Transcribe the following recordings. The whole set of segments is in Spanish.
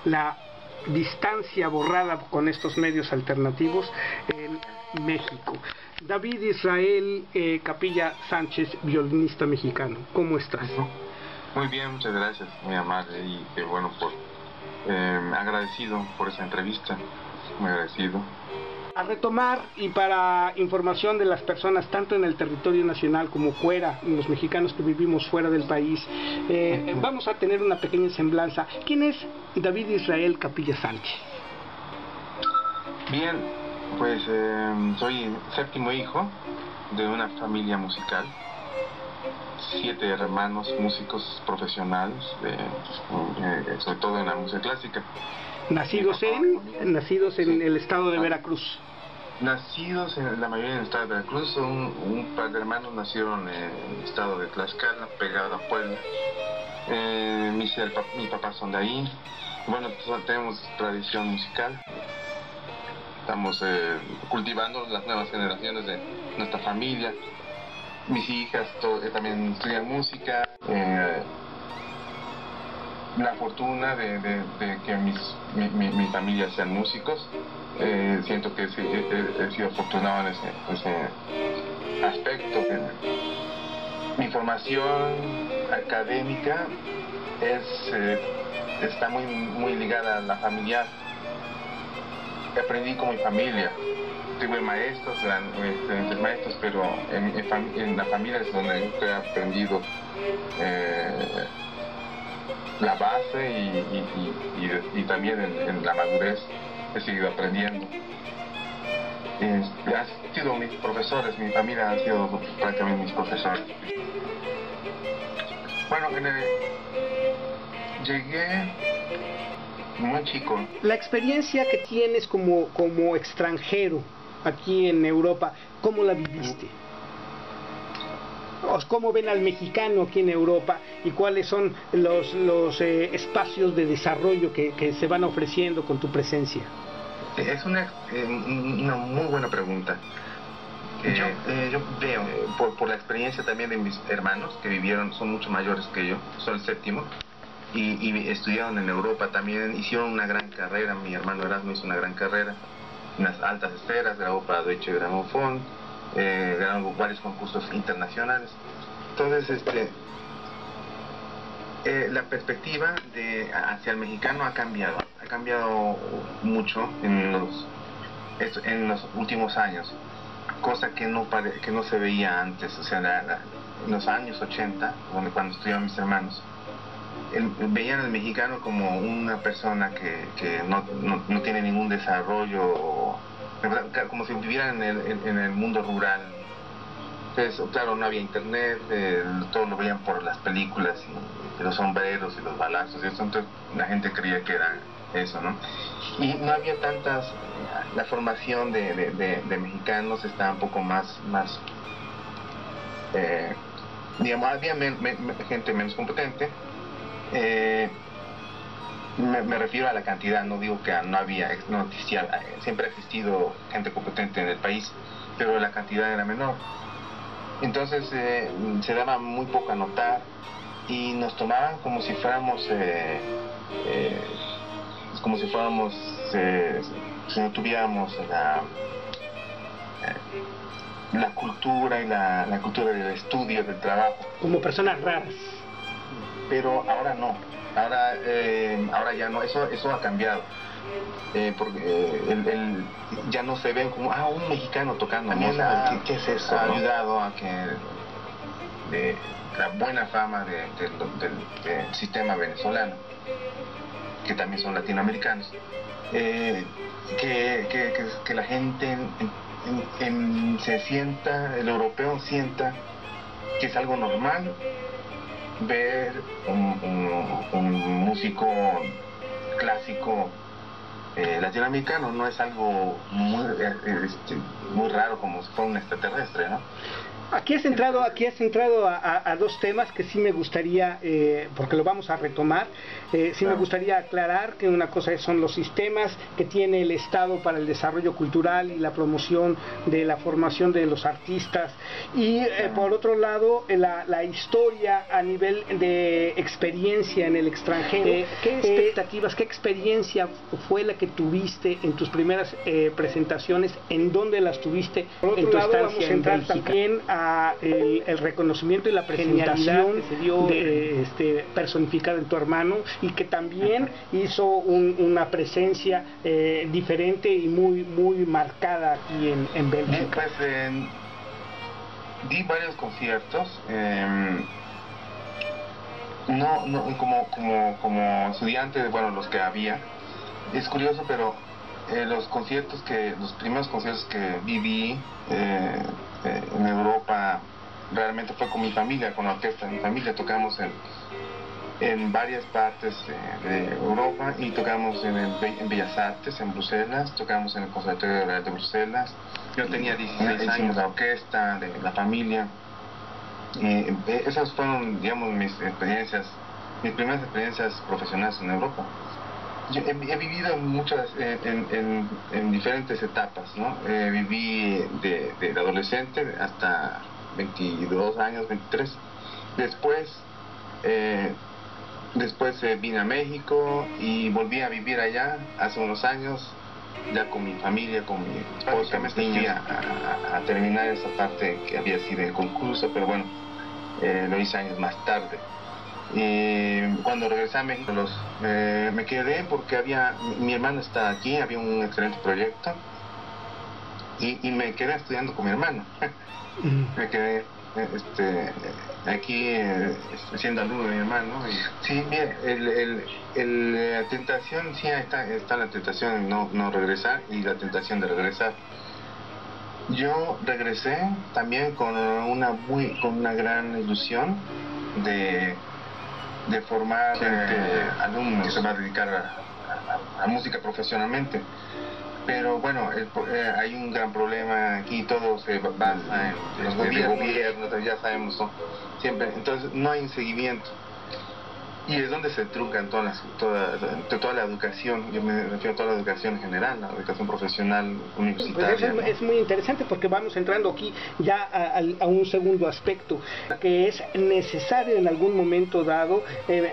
La distancia borrada con estos medios alternativos en México. David Israel Capilla Sánchez, violinista mexicano, ¿cómo estás? Muy bien, muchas gracias, muy amable y qué bueno, agradecido por esa entrevista, muy agradecido. A retomar, y para información de las personas tanto en el territorio nacional como fuera, los mexicanos que vivimos fuera del país, vamos a tener una pequeña semblanza. ¿Quién es David Israel Capilla Sánchez? Bien, pues soy séptimo hijo de una familia musical, 7 hermanos músicos profesionales, sobre todo en la música clásica. Nacidos en el estado de Veracruz. Nacidos en la mayoría en el estado de Veracruz. Un par de hermanos nacieron en el estado de Tlaxcala, pegado a Puebla. Mi papá son de ahí. Bueno, tenemos tradición musical. Estamos cultivando las nuevas generaciones de nuestra familia. Mis hijas también estudian música. La fortuna de que mi familia sean músicos. Siento que he sido afortunado en ese aspecto. Mi formación académica está muy ligada a la familiar. Aprendí con mi familia. Tuve maestros, excelentes maestros, pero en la familia es donde he aprendido la base y también en la madurez he seguido aprendiendo. Han sido mis profesores, mi familia han sido prácticamente mis profesores. Bueno, llegué muy chico. La experiencia que tienes como extranjero aquí en Europa, ¿cómo la viviste? ¿Cómo ven al mexicano aquí en Europa y cuáles son los espacios de desarrollo que se van ofreciendo con tu presencia? Es una muy buena pregunta. Yo veo, por la experiencia también de mis hermanos que vivieron, son mucho mayores que yo, soy el séptimo, y estudiaron en Europa también, hicieron una gran carrera. Mi hermano Erasmo hizo una gran carrera en las altas esferas, grabó para Deutsche Grammophon, ganó varios concursos internacionales. Entonces, la perspectiva hacia el mexicano ha cambiado mucho en los últimos años, cosa que no se veía antes. O sea, en los años 80, cuando estudiaban mis hermanos, veían al mexicano como una persona que no tiene ningún desarrollo, como si vivieran en el mundo rural. Entonces, claro, no había internet, todo lo veían por las películas y los sombreros y los balazos y eso. Entonces la gente creía que era eso, ¿no? Y no había la formación de mexicanos estaba un poco más digamos, había gente menos competente. Me refiero a la cantidad, no digo que no existía, siempre ha existido gente competente en el país, pero la cantidad era menor. Entonces se daba muy poco a notar y nos tomaban como si fuéramos si no tuviéramos la cultura y la cultura del estudio, del trabajo. Como personas raras. Pero ahora no, ahora ya no, eso ha cambiado. Porque ya no se ven como un mexicano tocando música. ¿Qué es eso? Ha ayudado a que la buena fama del sistema venezolano, que también son latinoamericanos, que la gente el europeo sienta que es algo normal ver un músico clásico latinoamericano. No es algo muy raro, como si fuera un extraterrestre, ¿no? Aquí has entrado a dos temas que sí me gustaría, porque lo vamos a retomar, sí me gustaría aclarar que una cosa son los sistemas que tiene el Estado para el desarrollo cultural y la promoción de la formación de los artistas, y por otro lado la historia a nivel de experiencia en el extranjero. ¿Qué expectativas, qué experiencia fue la que tuviste en tus primeras presentaciones? ¿En dónde las tuviste? Por otro lado, vamos a entrar también a el reconocimiento y la presentación que se dio personificada en tu hermano, y que también hizo una presencia diferente y muy marcada aquí en Bélgica. Pues di varios conciertos, como estudiante, bueno, los que había. Es curioso, pero los primeros conciertos que viví en Europa realmente fue con mi familia, con la orquesta de mi familia. Tocamos en varias partes de Europa, y tocamos en Bellas Artes, en Bruselas, tocamos en el Conservatorio de Bruselas. Yo tenía 16 años, la orquesta, de la familia. Esas fueron, digamos, mis primeras experiencias profesionales en Europa. Yo he vivido en diferentes etapas, ¿no? Viví de adolescente hasta 22 años, 23. Después vine a México y volví a vivir allá hace unos años, ya con mi familia, con mi esposa, mis niños, a terminar esa parte que había sido el concurso, pero bueno, lo hice años más tarde. Y cuando regresé a México me quedé porque mi hermano está aquí, había un excelente proyecto, y me quedé estudiando con mi hermano. Me quedé aquí siendo alumno de mi hermano. Sí, mira, la tentación, sí, está la tentación de no regresar, y la tentación de regresar. Yo regresé también con una gran ilusión de formar alumnos que se van a dedicar a música profesionalmente. Pero bueno, hay un gran problema aquí, todo se basa en los gobiernos, ya sabemos, ¿no? Siempre, entonces no hay un seguimiento. Y es donde se trucan toda la educación. Yo me refiero a toda la educación en general, la educación profesional universitaria. Pues eso es muy interesante, porque vamos entrando aquí ya a un segundo aspecto, que es necesario en algún momento dado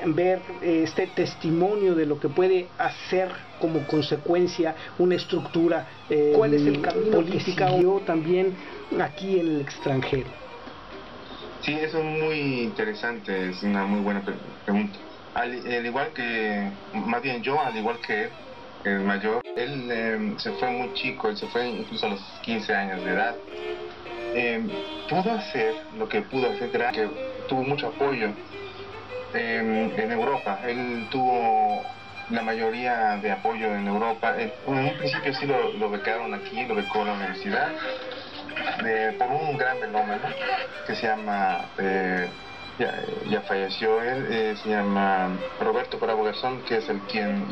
ver este testimonio de lo que puede hacer como consecuencia una estructura. ¿Cuál es el camino político que siguió también aquí en el extranjero? Sí, eso es muy interesante, es una muy buena pregunta. Al igual que él, el mayor, él se fue muy chico, él se fue incluso a los 15 años de edad. Pudo hacer lo que pudo hacer, que tuvo mucho apoyo en Europa. Él tuvo la mayoría de apoyo en Europa. En un principio sí lo becaron aquí, lo becó la universidad. Por un gran fenómeno que se llama, ya falleció él, se llama Roberto Bravo Garzón, que es quien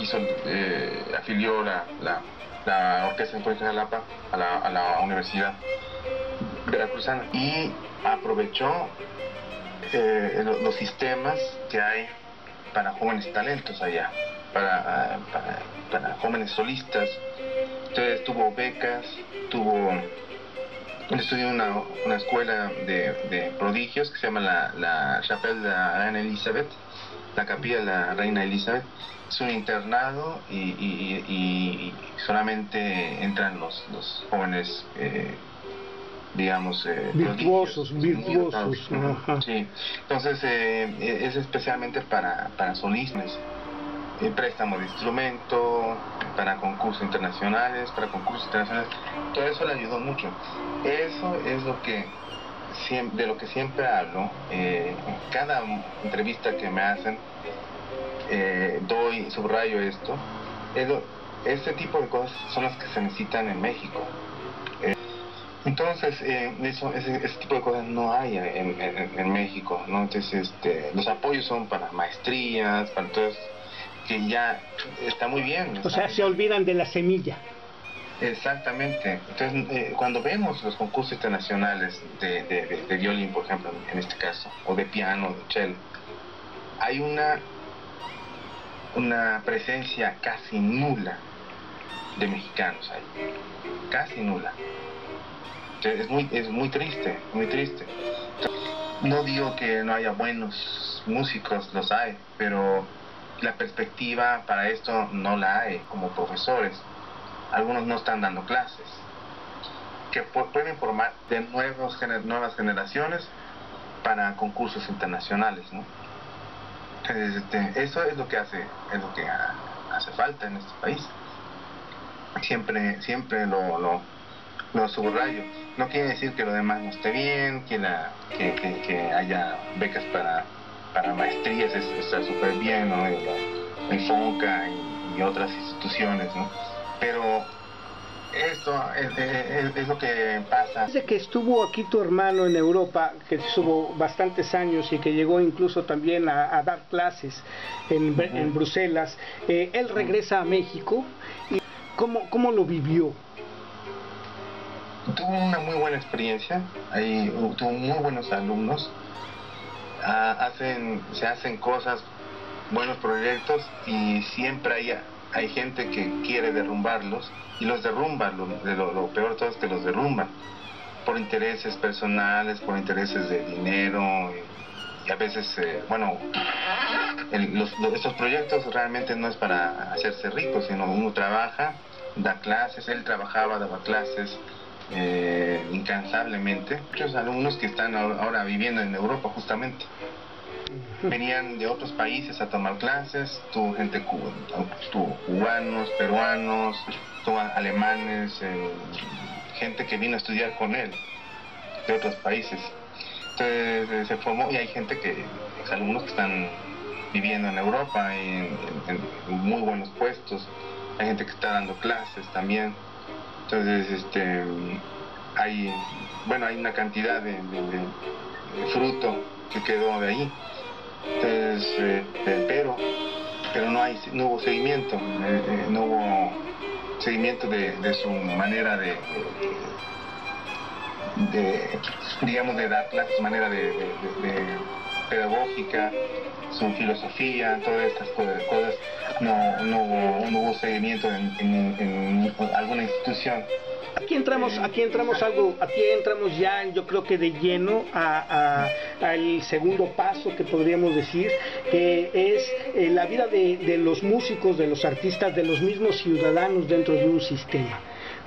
afilió la Orquesta Sinfónica de Jalapa a la Universidad Veracruzana, y aprovechó los sistemas que hay para jóvenes talentos allá, para jóvenes solistas. Entonces tuvo becas, estudió en una escuela de prodigios que se llama la Chapelle de la Reina Elizabeth, la capilla de la Reina Elizabeth. Es un internado, y solamente entran los jóvenes, digamos, virtuosos. Sí. Entonces es especialmente para solistas. Préstamo de instrumento, para concursos internacionales, todo eso le ayudó mucho. Eso es de lo que siempre hablo, en cada entrevista que me hacen, subrayo esto. Este tipo de cosas son las que se necesitan en México. Entonces, ese tipo de cosas no hay en México, ¿no? Entonces, los apoyos son para maestrías, para todo eso, que ya está muy bien. O sea, se olvidan de la semilla. Exactamente. Entonces, cuando vemos los concursos internacionales de violín, por ejemplo, en este caso, o de piano, de cello, hay una presencia casi nula de mexicanos ahí, casi nula. Entonces, es muy triste, muy triste. No digo que no haya buenos músicos, los hay, pero la perspectiva para esto no la hay como profesores. Algunos no están dando clases que pueden formar de nuevas generaciones para concursos internacionales, ¿no? Entonces, eso es lo que hace falta en este país. Siempre lo subrayo. No quiere decir que lo demás no esté bien, que haya becas para maestrías, está súper bien, ¿no? El FONCA y otras instituciones, ¿no? Pero esto es lo que pasa. Desde que estuvo aquí tu hermano en Europa, que estuvo bastantes años y que llegó incluso también a dar clases en Bruselas, él regresa a México. ¿Y cómo lo vivió? Tuvo una muy buena experiencia, ahí tuvo muy buenos alumnos, se hacen cosas, buenos proyectos, y siempre hay gente que quiere derrumbarlos y los derrumba. Lo peor de todo es que los derrumban por intereses personales, por intereses de dinero, y a veces, estos proyectos realmente no es para hacerse rico, sino uno trabaja, da clases. Él daba clases incansablemente. Muchos alumnos que están ahora viviendo en Europa justamente venían de otros países a tomar clases. Tuvo gente tuvo cubanos, peruanos, tuvo alemanes, gente que vino a estudiar con él de otros países. Entonces se formó, y hay alumnos que están viviendo en Europa en muy buenos puestos. Hay gente que está dando clases también. Entonces, hay una cantidad de fruto que quedó de ahí. Entonces, pero no hubo seguimiento, no hubo seguimiento de su manera digamos, de dar clases, su manera de pedagógica, su filosofía, todas estas cosas. No hubo seguimiento en alguna institución. Aquí entramos ya, yo creo que de lleno al segundo paso que podríamos decir, que es la vida de los músicos, de los artistas, de los mismos ciudadanos dentro de un sistema,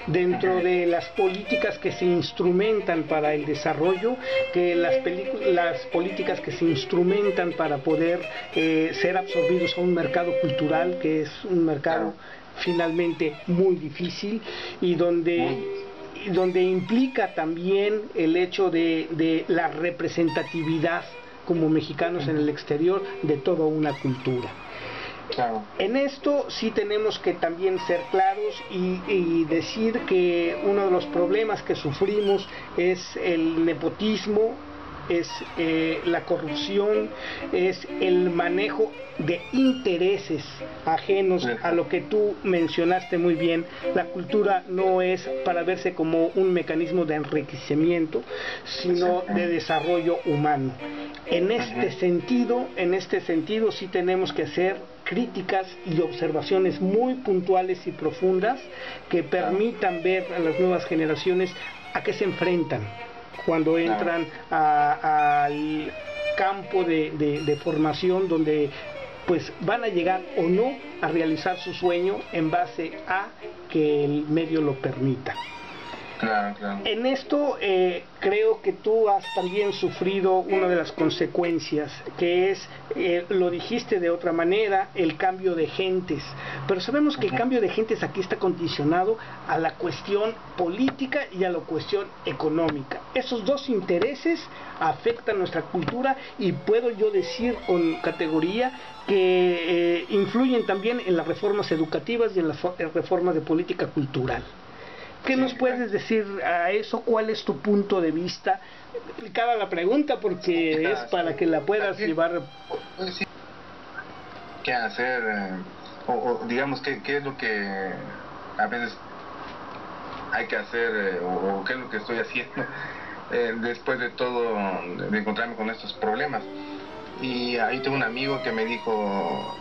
dentro de las políticas que se instrumentan para el desarrollo, que las políticas que se instrumentan para poder ser absorbidos a un mercado cultural, que es un mercado finalmente muy difícil, y donde implica también el hecho de la representatividad como mexicanos en el exterior de toda una cultura. Claro. En esto sí tenemos que también ser claros y decir que uno de los problemas que sufrimos es el nepotismo, es la corrupción, es el manejo de intereses ajenos a lo que tú mencionaste muy bien. La cultura no es para verse como un mecanismo de enriquecimiento, sino de desarrollo humano. En este sentido sí tenemos que hacer críticas y observaciones muy puntuales y profundas que permitan ver a las nuevas generaciones a qué se enfrentan cuando entran al campo de formación, donde pues van a llegar o no a realizar su sueño en base a que el medio lo permita. Claro. En esto creo que tú has también sufrido una de las consecuencias, que es, lo dijiste de otra manera, el cambio de gentes. Pero sabemos que el cambio de gentes aquí está condicionado a la cuestión política y a la cuestión económica. Esos dos intereses afectan nuestra cultura, y puedo yo decir con categoría que influyen también en las reformas educativas y en las reformas de política cultural. ¿Qué nos puedes decir a eso? ¿Cuál es tu punto de vista? Complicada la pregunta porque es para que la puedas llevar. ¿Qué hacer? O digamos, ¿qué es lo que a veces hay que hacer o qué es lo que estoy haciendo después de todo, de encontrarme con estos problemas. Y ahí tengo un amigo que me dijo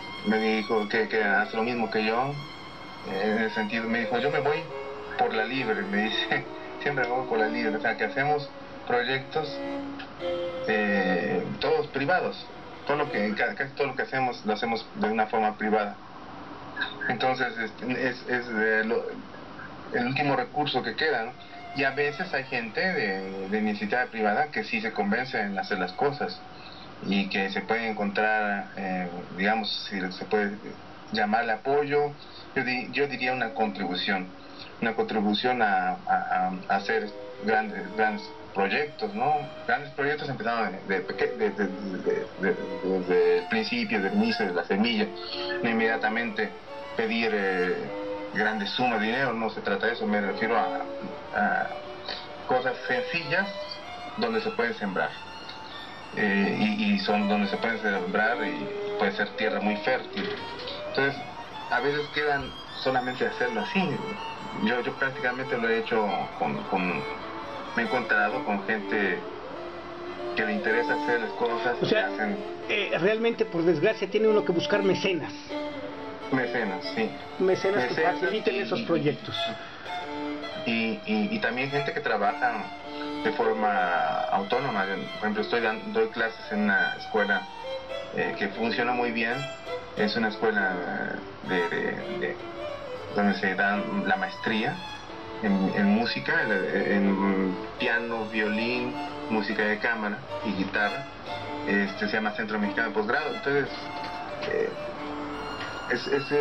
que hace lo mismo que yo, en el sentido, me dijo, yo me voy por la libre, me dice, siempre me voy por la libre, o sea, que hacemos proyectos todos privados, casi todo lo que hacemos lo hacemos de una forma privada. Entonces es el último recurso que queda, ¿no? Y a veces hay gente de iniciativa privada que sí se convence en hacer las cosas y que se puede encontrar, digamos, si se puede llamarle apoyo, yo diría una contribución a hacer grandes proyectos, ¿no? Grandes proyectos empezaron desde el principio, desde el inicio, de la semilla, no inmediatamente pedir grandes sumas de dinero, no se trata de eso, me refiero a cosas sencillas donde se puede sembrar. Y son donde se puede sembrar y puede ser tierra muy fértil. Entonces, a veces quedan solamente hacerlo así. Yo prácticamente lo he hecho me he encontrado con gente que le interesa hacer las cosas. O sea, realmente, por desgracia, tiene uno que buscar mecenas. Mecenas, sí. Mecenas que faciliten esos proyectos. Y también gente que trabaja de forma autónoma. Por ejemplo, doy clases en una escuela que funciona muy bien. Es una escuela donde se da la maestría en música, en piano, violín, música de cámara y guitarra. Se llama Centro Mexicano de Posgrado. Entonces, es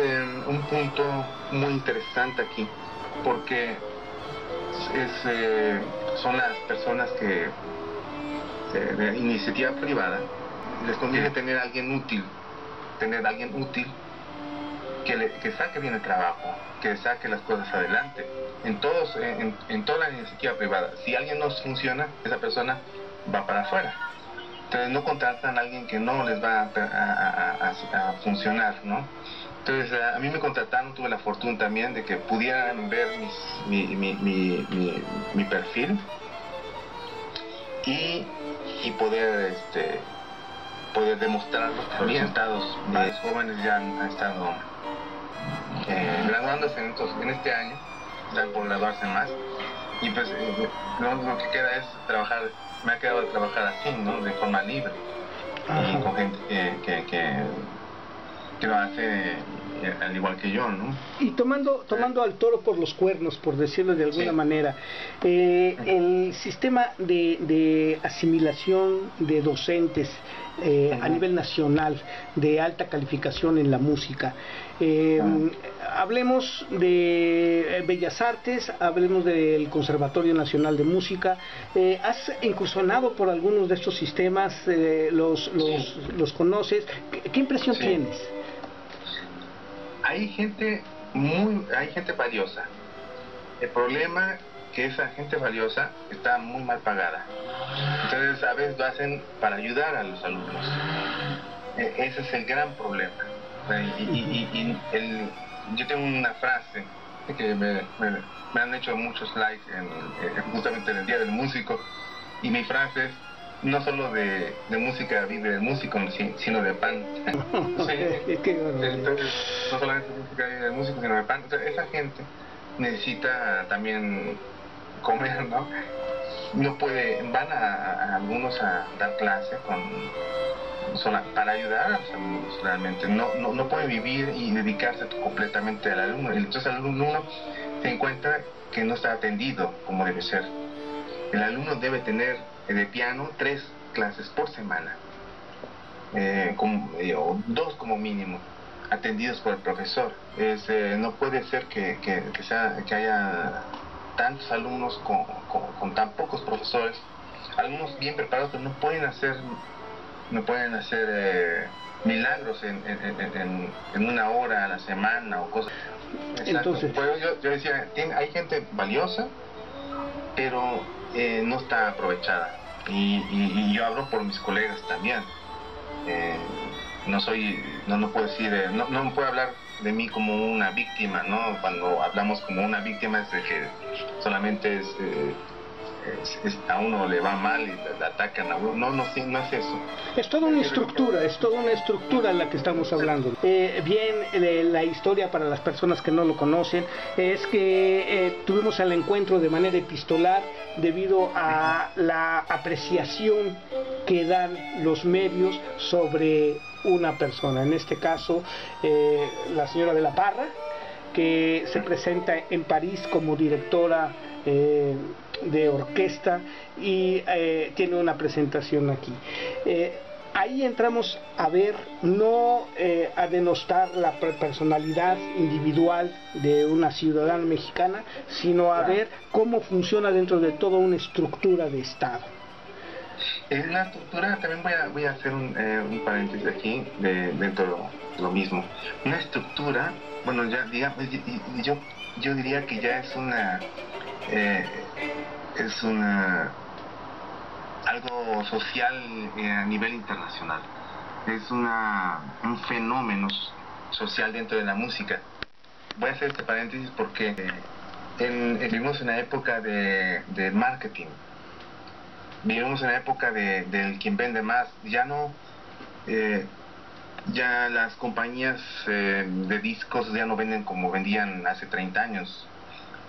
un punto muy interesante aquí, porque son las personas que de iniciativa privada les conviene tener a alguien útil, que saque bien el trabajo, que saque las cosas adelante en toda la iniciativa privada. Si alguien no funciona, esa persona va para afuera. Entonces no contratan a alguien que no les va a funcionar, ¿no? Entonces a mí me contrataron, tuve la fortuna también de que pudieran ver mi perfil y poder demostrarlo. También varios jóvenes ya han estado graduándose en este año, están por graduarse más, y pues lo que queda es trabajar. Me ha quedado de trabajar así, ¿no? De forma libre. Y con gente que lo hace al igual que yo, ¿no? Y tomando al toro por los cuernos, por decirlo de alguna manera, el sistema de asimilación de docentes a nivel nacional de alta calificación en la música, hablemos de Bellas Artes, hablemos del Conservatorio Nacional de Música. ¿Has incursionado por algunos de estos sistemas? ¿Los conoces? ¿Qué impresión tienes? Hay gente valiosa. El problema que esa gente valiosa está muy mal pagada. Entonces a veces lo hacen para ayudar a los alumnos. Ese es el gran problema. Yo tengo una frase que me han hecho muchos likes justamente en el Día del Músico, y mi frase es: no solo de música vive el músico, sino de pan. Entonces, no solamente de música vive el músico, sino de pan. Entonces, esa gente necesita también comer, ¿no? No puede, van a algunos a dar clase para ayudar a los alumnos realmente. No puede vivir y dedicarse completamente al alumno. Entonces el alumno se encuentra que no está atendido como debe ser. El alumno debe tener de piano 3 clases por semana, o 2 como mínimo, atendidos por el profesor. No puede ser que haya tantos alumnos con tan pocos profesores, alumnos bien preparados, pero no pueden hacer milagros en una hora a la semana o cosas. Entonces, pues yo decía, hay gente valiosa, pero no está aprovechada, y yo hablo por mis colegas también. No puedo decir, no puedo hablar de mí como una víctima, ¿no? Cuando hablamos como una víctima es de que solamente a uno le va mal y le atacan a uno. No, sí, no es eso. Es toda una estructura la que estamos hablando. La historia para las personas que no lo conocen es que tuvimos el encuentro de manera epistolar debido a la apreciación que dan los medios sobre una persona. En este caso, la señora de la Parra, que se presenta en París como directora de orquesta y tiene una presentación aquí. Ahí entramos a ver, no a denostar la personalidad individual de una ciudadana mexicana, sino a ver cómo funciona dentro de toda una estructura de Estado. En la estructura, también voy a hacer un paréntesis aquí dentro de lo mismo. Una estructura, bueno, ya digamos, yo diría que ya es algo social a nivel internacional. Es un fenómeno social dentro de la música. Voy a hacer este paréntesis porque vivimos en una época de marketing. Vivimos en la época del quien vende más. Ya no, ya las compañías de discos ya no venden como vendían hace 30 años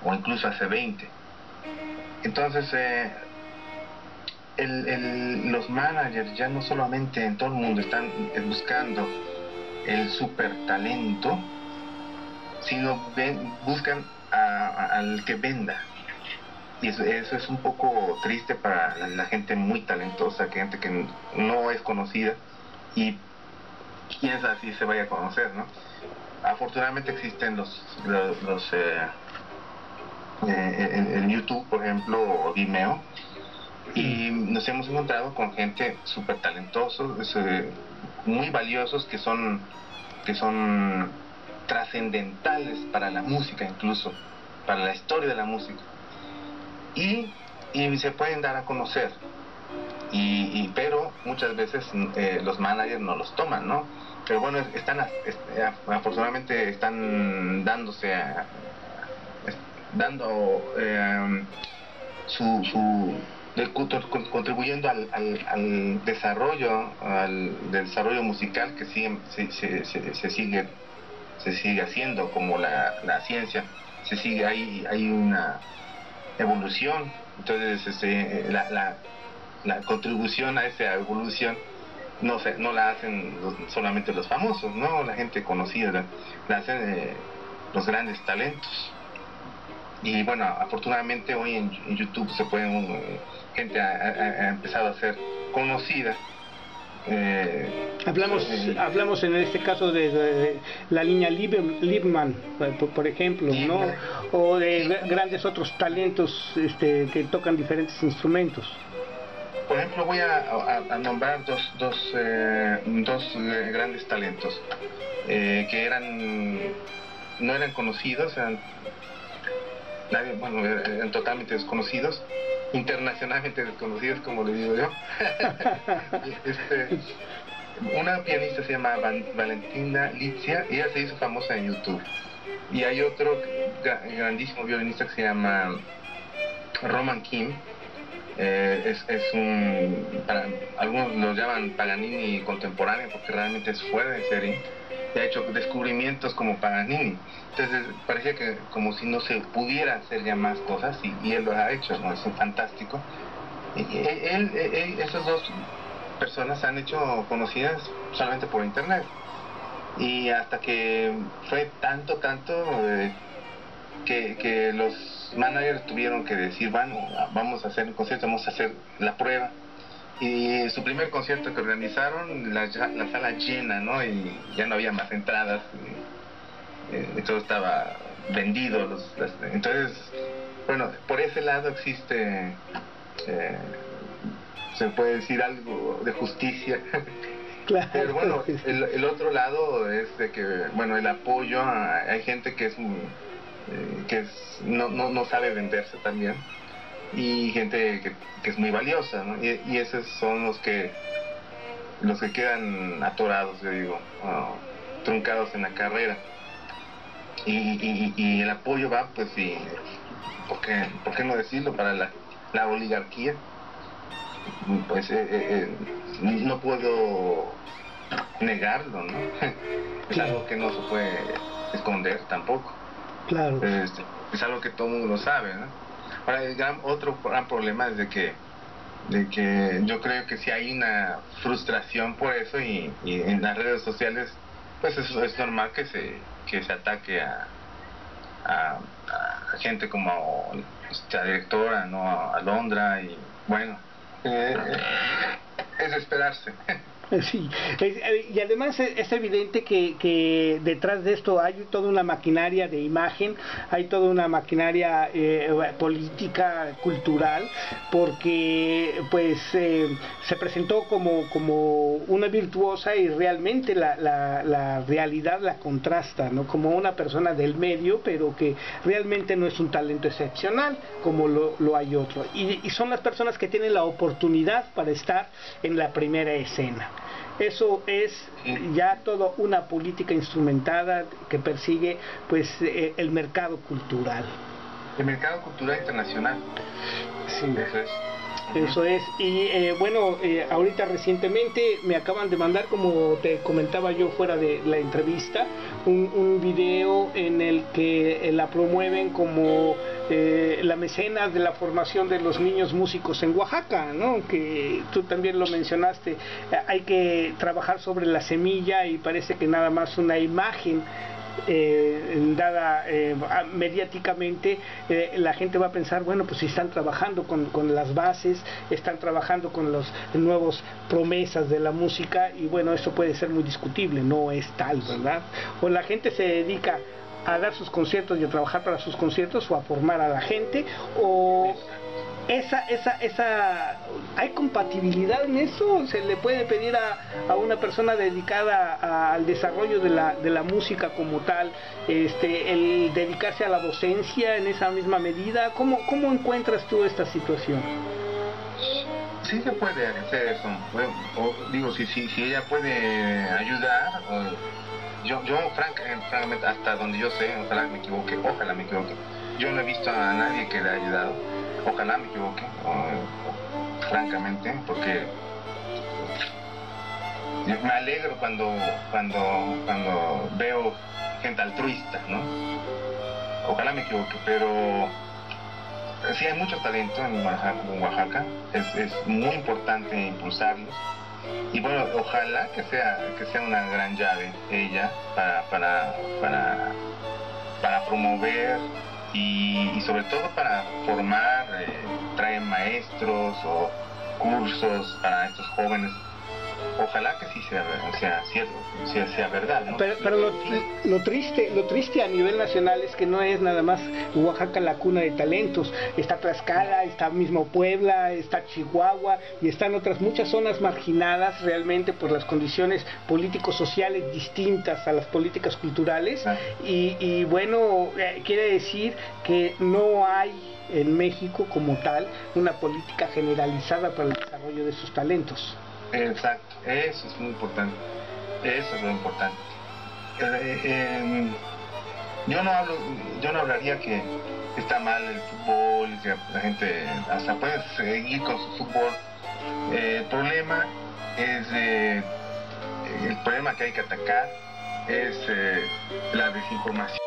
o incluso hace 20. Entonces los managers ya no solamente en todo el mundo están buscando el super talento, sino buscan al que venda. Y eso es un poco triste para la gente muy talentosa, gente que no es conocida y quién sabe si se vaya a conocer, ¿no? Afortunadamente existen en YouTube, por ejemplo, o Vimeo, y nos hemos encontrado con gente súper talentosos, muy valiosos, que son trascendentales para la música, incluso para la historia de la música. Y se pueden dar a conocer, pero muchas veces los managers no los toman, ¿no? Pero bueno, afortunadamente están contribuyendo al desarrollo musical que se sigue haciendo, como la ciencia, hay una evolución. Entonces la contribución a esa evolución no la hacen solamente los famosos, ¿no? La gente conocida, la hacen los grandes talentos. Y bueno, afortunadamente hoy en YouTube gente ha empezado a ser conocida. Hablamos en este caso de la línea Liebman, por ejemplo, ¿no? O de grandes otros talentos que tocan diferentes instrumentos. Por ejemplo, voy a nombrar dos grandes talentos que no eran conocidos, eran totalmente desconocidos, internacionalmente desconocidos, como le digo yo. Una pianista se llama Valentina Litzia, y ella se hizo famosa en YouTube. Y hay otro grandísimo violinista que se llama Roman Kim. Algunos lo llaman Paganini contemporáneo, porque realmente es fuera de serie y ha hecho descubrimientos como Paganini. Entonces parecía que como si no se pudiera hacer ya más cosas, y él lo ha hecho, ¿no? Es fantástico. Esas dos personas se han hecho conocidas solamente por internet, y hasta que fue tanto que los managers tuvieron que decir, bueno, vamos a hacer un concierto, vamos a hacer la prueba. Y su primer concierto que organizaron, la sala llena, ¿no? Y ya no había más entradas, y todo estaba vendido. Entonces, bueno, por ese lado existe, se puede decir, algo de justicia. Claro. Pero bueno, el otro lado es de que, bueno, el apoyo, hay gente que no sabe venderse también, y gente que es muy valiosa, ¿no? Y esos son los que quedan atorados, yo digo, truncados en la carrera. y el apoyo va, pues, y ¿por qué no decirlo? Para la oligarquía, pues no puedo negarlo, ¿no? Es algo que no se puede esconder tampoco. Claro. Es algo que todo el mundo lo sabe, ¿no? Ahora, otro gran problema es de que yo creo que si hay una frustración por eso, y en las redes sociales, pues es normal que se ataque a gente como esta directora, ¿no? A Alondra, y bueno, es de esperarse. Sí, y además es evidente que detrás de esto hay toda una maquinaria de imagen, hay toda una maquinaria política, cultural, porque pues se presentó como una virtuosa, y realmente la realidad la contrasta, ¿no? Como una persona del medio, pero que realmente no es un talento excepcional como lo hay otro, y son las personas que tienen la oportunidad para estar en la primera escena. Eso es ya toda una política instrumentada que persigue pues el mercado cultural. El mercado cultural internacional. Sí. Eso es. Y bueno, ahorita recientemente me acaban de mandar, como te comentaba yo fuera de la entrevista, un video en el que la promueven como la mecenas de la formación de los niños músicos en Oaxaca, ¿no? Que tú también lo mencionaste. Hay que trabajar sobre la semilla, y parece que nada más una imagen dada mediáticamente, la gente va a pensar, bueno, pues si están trabajando con las bases, están trabajando con las nuevas promesas de la música, y bueno, eso puede ser muy discutible, no es tal, ¿verdad? O la gente se dedica a dar sus conciertos y a trabajar para sus conciertos, o a formar a la gente, o ¿hay compatibilidad en eso? ¿Se le puede pedir a una persona dedicada al desarrollo de la música como tal, el dedicarse a la docencia en esa misma medida? ¿Cómo encuentras tú esta situación? Sí se puede hacer eso. Bueno, digo, si ella puede ayudar, yo francamente, hasta donde yo sé, ojalá me equivoque, yo no he visto a nadie que le haya ayudado. Ojalá me equivoque, francamente, porque me alegro cuando veo gente altruista, ¿no? Ojalá me equivoque, pero sí hay mucho talento en Oaxaca, es muy importante impulsarlos, y bueno, ojalá que sea una gran llave ella para promover, y sobre todo para formar, traer maestros o cursos para estos jóvenes. Ojalá que sí sea cierto, sea verdad, ¿no? Pero lo triste a nivel nacional es que no es nada más Oaxaca la cuna de talentos. Está Tlaxcala, está mismo Puebla, está Chihuahua, y están otras muchas zonas marginadas realmente por las condiciones políticos-sociales distintas a las políticas culturales. Y bueno, quiere decir que no hay en México como tal una política generalizada para el desarrollo de sus talentos. Exacto, eso es muy importante, eso es lo importante. Yo no hablaría que está mal el fútbol y que la gente hasta puede seguir con su fútbol. El problema es el problema que hay que atacar es la desinformación.